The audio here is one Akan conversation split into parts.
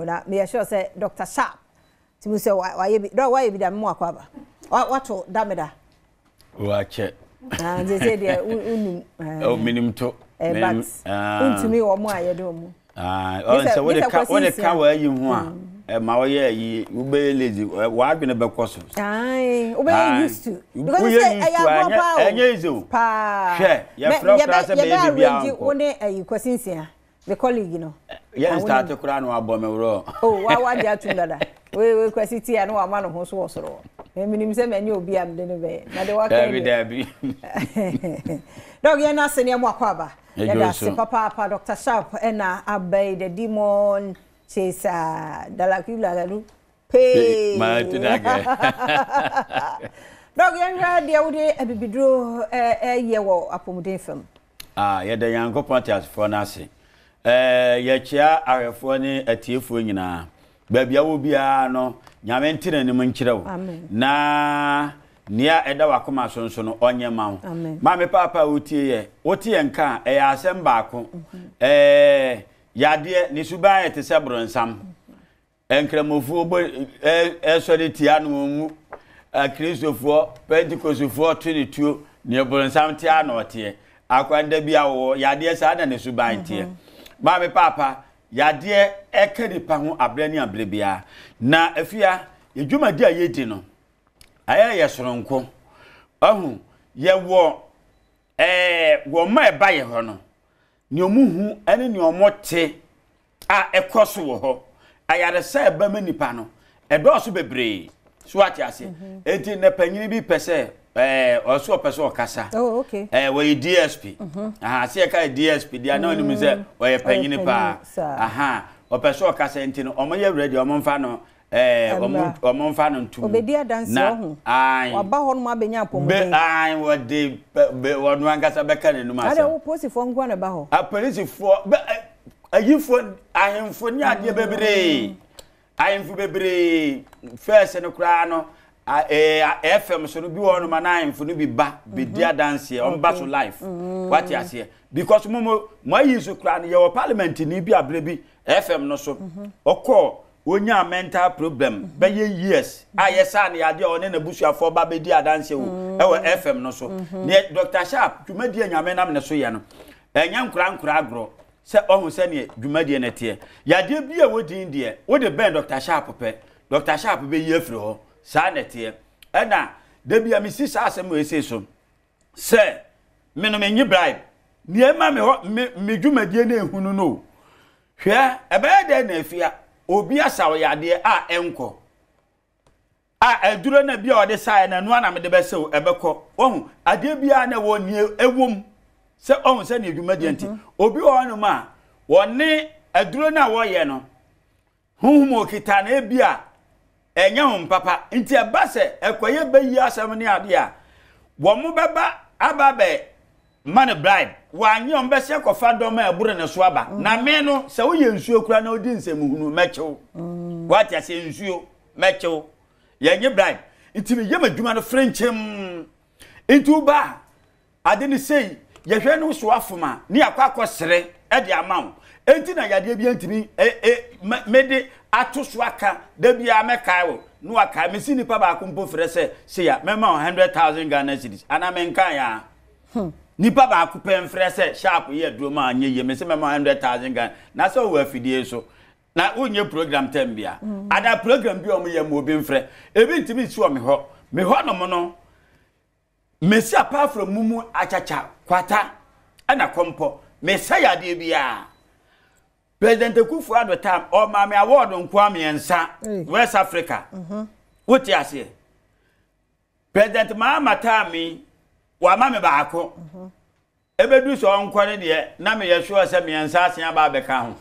Ona me sure say Dr. Sharp. Ti mu say why be da mo akwaba. What to dameda. Wa che. They say they unum. Oh minim to. But untumi wo mo ayedo mu. So what the car where you want. Ma wo ye you be lazy. Wa adwene be koso. Aye, we used to. Because say enye izo. Pa. Hwe, ya from class be bibia. One kwasinsia. The colleague, you know. Yeah, start to kura no abo me wro. Oh, wa dia tundada. We kwasiti ya no ama no ho so wosoro. Minim se menye obi am de no be. Na de waka. Dabi. Dog ye na se ne mo akwaba. Ya da se papa Dr. Sharp na abay the demon chesa dalakula galu. Pay. Ma to daga. Dog ye nra de wode abibidro ye wo apomuden fam. Ye da yankopon tias for na se. Ye chia ahwefo ni atiefo nyina. Babia wo bia no nyame ntire ne mo nkirewo. Na nia eda wakoma sonso no onye mawo. Ma me papa wotie nka ya asem baako. Yade ni suban ete se bronsam. Enkramofu obo sori tia no mu Kristofo Pentecostfo 22 ni bronsam tia no tie. Akwanda bia wo yade sa na ne suban tie. Ma me papa yade ekanipa ho abrani abrebia na afia edwumadi ayedi no aya yesoronko ahu ye wo ma eba ye ho no ni omuhu ene ni omote a ekoso wo ho ayare sa eba manipa no edoso bebre so ati ase enti ne panyini bi pese oso pese okasa oh okay we DSP se ka DSP dia na oni mi se we panyini pa opese okasa enti no omo ye ready omo mfa no omo mfa no ntum obedia dance ho waba ho no ma benya apomuden wo de wonu angasa beka ne numa ade wo posifo ngwa na ba ho a polisifo ayifo ahemfo ni ade bebre ahemfo bebre first no kra no FM so no bi wonu ma na ahemfo no bi ba bedia dance on ba so life what you say because mo ayi so kra no ye parliament ni bi abrebi FM no so okọ wonya mental problem be years ayesa na yade one na busuafo ba be di adanse wo e FM no so ne Dr. Sharp dwumadi anyame nam ne so ye no enya nkura agro se ohun se ne dwumadi ne te yade bi e wodin de wo de ben Dr. Sharp pe Dr. Sharp be ye afri ho sa ne te na de bia mi si sa asem we se so se me no menyi bribe ne ma me ho me dwumadi ne ehunu no hwe ebe de na afia obi asawo yade a enko eduro na bia ode sai na no na me de besew ebeko ohun ade bia na woni ewom se ohun se ne adwumadi enti obi wonu ma woni eduro na wo ye no huhum okita na bia enya hum papa enti eba se ekoye bayi asam ne ade a wo mo beba ababe man bribe wanyi on bese kofa do ma ebure ne so aba na me no se wo ye nsuo kura na odi nsemuhunu mechew what ya se nsuo mechew ye nye bribe itimi ye madwuma no frenchem into ba ade ni sei ye hwe no so afoma ni akwa sere e de amaw enti na yade bia ntimi mede ato so aka da bia mekai wo no aka me si nipa ba ko mpo frɛ se ya mema 100,000 Ghana cedis ana menkan ya nipa ba ku pen frese Sharp ye duro ma anye ye me se me 100,000 Ghana na so wo afidie so na unye program tembia ada program bi o mo ye mo bi mfre ebi ntimi si o me ho no mo no me si apart from mumu achacha kwata ana kompo me say ade bia President Akufo-Addo time o ma me award nko amiensa West Africa what you say President Mahama time wa ma me baako ebedu so onkwane de na me yeso se me nsa asen aba beka ho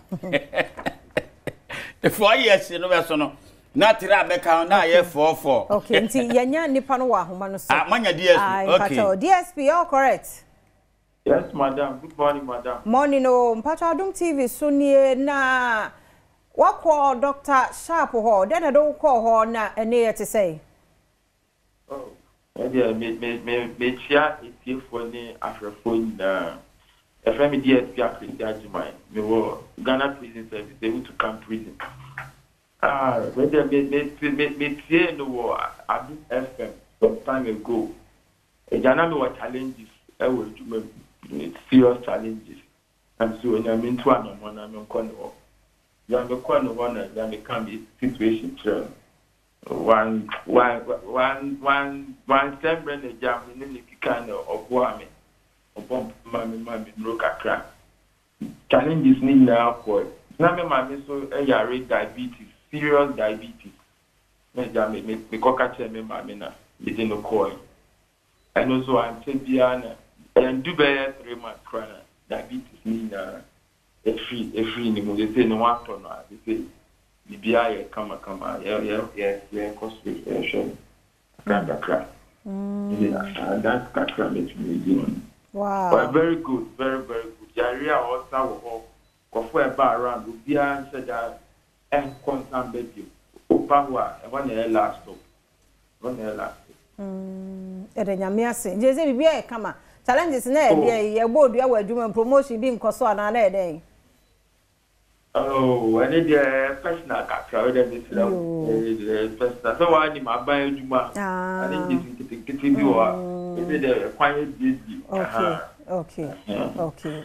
the 4 years no be so no na tira beka ho na ye 44 okay nti yanya nipa no wa ahoma no so manya DSP okay DSP all correct yes madam good morning madam morning no mpacho Adom TV so nie na wakọ Dr. Sharp ho de na do call ho na ene ye te say me chia for ni afrofone na FM DSP Akredi Ajimai me wo Ghana Prison Service they want to come prison When they no Adu FM some time ago. A Janami were challenges. I was serious challenges. And so when I'm into one I'm on corner. You have a corner one and then become a situation. One sembling a jam in the kind of warming. Or bump mammy broke a crack. Challenges need now for Name mammy so a rate diabetes, serious diabetes. Me cockatch me mamina, it's no coin. And also I'm saying and do better 3 months crying. Diabetes need a free name. They say no one ton. They say the BI come, yeah, costly, sure. Crack. That's crack makes me. Wow. But very good, very good. Jaria also for a bar around the beer said that and constant baby. Opahua, and 1 year last stop. 1 year last. Nyamiase njeze bibia e kama challenges na e bia ye bodu ya wadwuma promotion bi nkoso ana na e den and the personal kakra we dey say personal so why ni ma ban adwuma and it bi o e dey kwan okay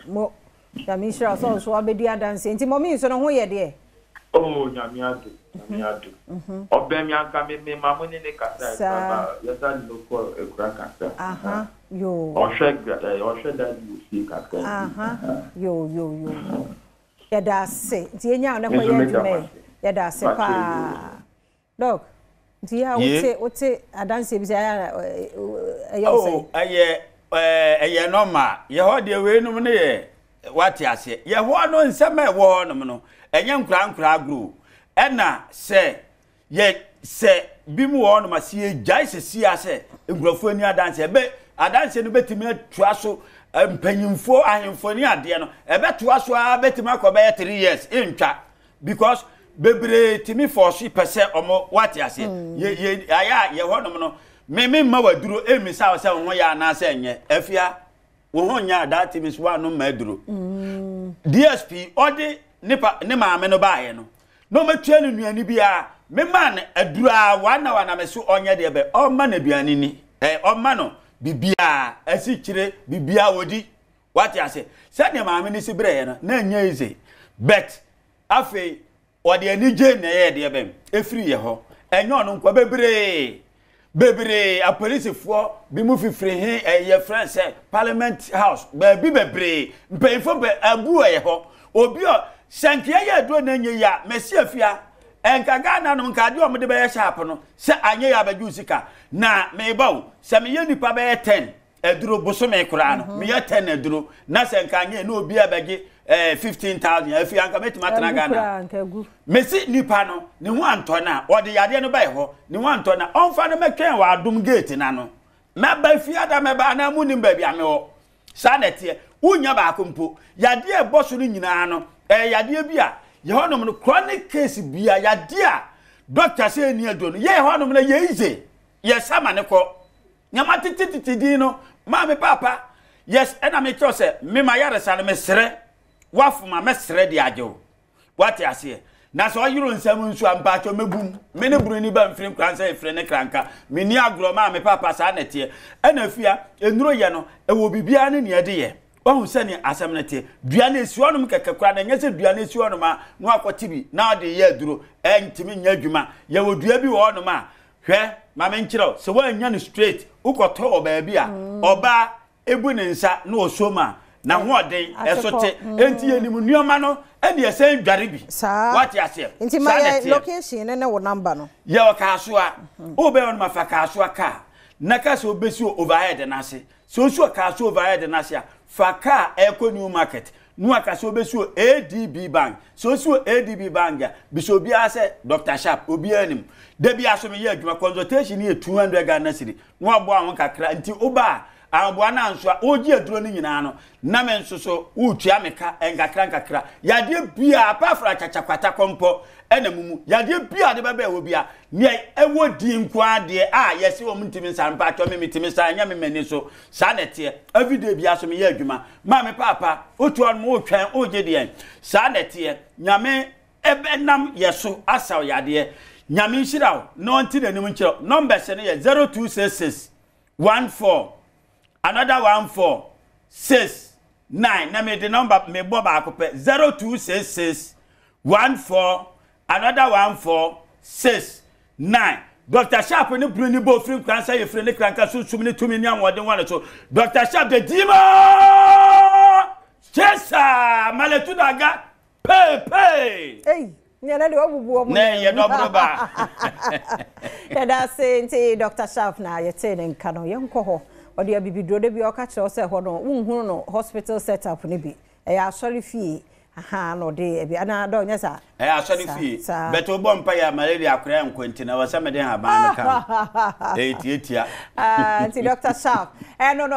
mo Yamisha so abedi adanse nti mo mi so no ho ye de Nyamiado. Obemi anka me mamuni ne kasa baba yasa no ko ekura kasa. Yo. Ohwe that you see kasa. Yo. Yada se. Ti enya na ko ye dwuma. Yada se pa. Dog. Ti ya ote adanse bi se ya aye normal. Ye ho de we num ne ye wati ase. Ye ho no nsema e wo num no. Enye nkra gru. Ena se bimu wo no masie jai se ase ngrofo ni adanse ebe adanse no betimi atua so mpanyimfo ahemfo ni ade no ebe toa so a betimi akobe 3 years intwa because bebre timi force pese omo wati ase ye ho no no me ma waduro emisa se ho ya na se enye afia wo ho nya that timi so anu maduro DSP odi ne maame no baaye no matua no nuani bia me man adura wana meso onye de be o ma na duani ni o ma no bibia asikire bibia wodi wati ase se ne maame ni sibre na nya ize bet afi odi anije na ye de be efiri ye ho enye ono nkwa bebre a police fo bi mu fifiri he ye friend parliament house bi bebre mpefo be abu ye ho obi o Sankia ya do na nye ya mesi afia enkaga na no nkade o mede be ya sharp no se anye ya baju sika na me bawo se me ye nipa be 10 eduro boso me kura no me ye 10 eduro na se nkanye na obi abege 15000 afia anka metima tena Ghana mesi nipa no ne ho anto na ode yade no bai ho ne ho anto na onfa no meken wa adum gate na no me ba fia da me ba na mu nim ba bia me ho sa na tie unya ba akompo yade e boso no nyina no yade bia ye honom no chronic case bia yade a doctor say ni ado no ye honom na ye ize ye sama ne ko nyama tititidi no ma me papa yes ena me cho se me ma yare sa no me sere wafuma me sere de ajo what ya say na so yiro nsam nsu ampa cho mebum me ne buru ni ba mfrim kransa efre ne kranka me ni agro ma me papa sa na tie ena fia enuro ye no ewo bibia ne ne de ye Wahu sani asamnete duane esiwonum kekekura na nyese duane esiwonum a no akotibi na ade ye duro entimi nya adwuma ye wodua bi wo no ma hwe ma me nkireo se wa nya no straight ukoto oba bi a oba ebu ne nsa na osoma na ho oden esote enti ye nimu nuoma no ene ye sen dware bi what ya say enti my location ne wo number no ye o ka so a obe on ma fa ka so aka na ka so obesi overhead na ase so ka so overhead na ase a Faka Eco New Market. Nuaka so besu ADB Bank. So ADB Bank ya. Bisobi ase Dr. Sharp obi anim. Debi aso me ye adwuma consultation ye 200 Ghana cedi. No abo awon kakra nti oba abo na nso a ogi aduro ni nyina no. Na me nso so utua meka enkakra. Yade bia apafra chachakwata kompo enamumu. Yade bia de baba wo bia. Ne ewo di nkwa de a yesi wo mtimi sampa atwa me mitimi sa anya me mani so sa nete everyday bia so me ye adwuma ma me papa otu on mo twan oje de sa nete nyame ebenam yeso asaw yade nyame nhiraw no nti nanim nkyerɛ number se no yɛ 0266 14 another 14 69 na me the number me bo ba akopɛ 0266 14 another 14 69 Dr. Sharp ni bruni bo free cancer ye free ni kranka so sum ni tumi ni anwode wan so Dr. Sharp the demon Chesa maletu daga pe hey nyana de obubu omu ne ye dobro ba ya da say nti Dr. Sharp na ye te ne nka no ye nkɔ ho ode ya bibidro de bi o ka kyerɛ sɛ ho no wunhunu no hospital setup ne bi ya asɔre fie aha no de bi ana do nya sa asɔre fie beto bɔ mpa ya malaria akora nkwanti na wasa mede ha ban ka etia nti Dr. Sharp no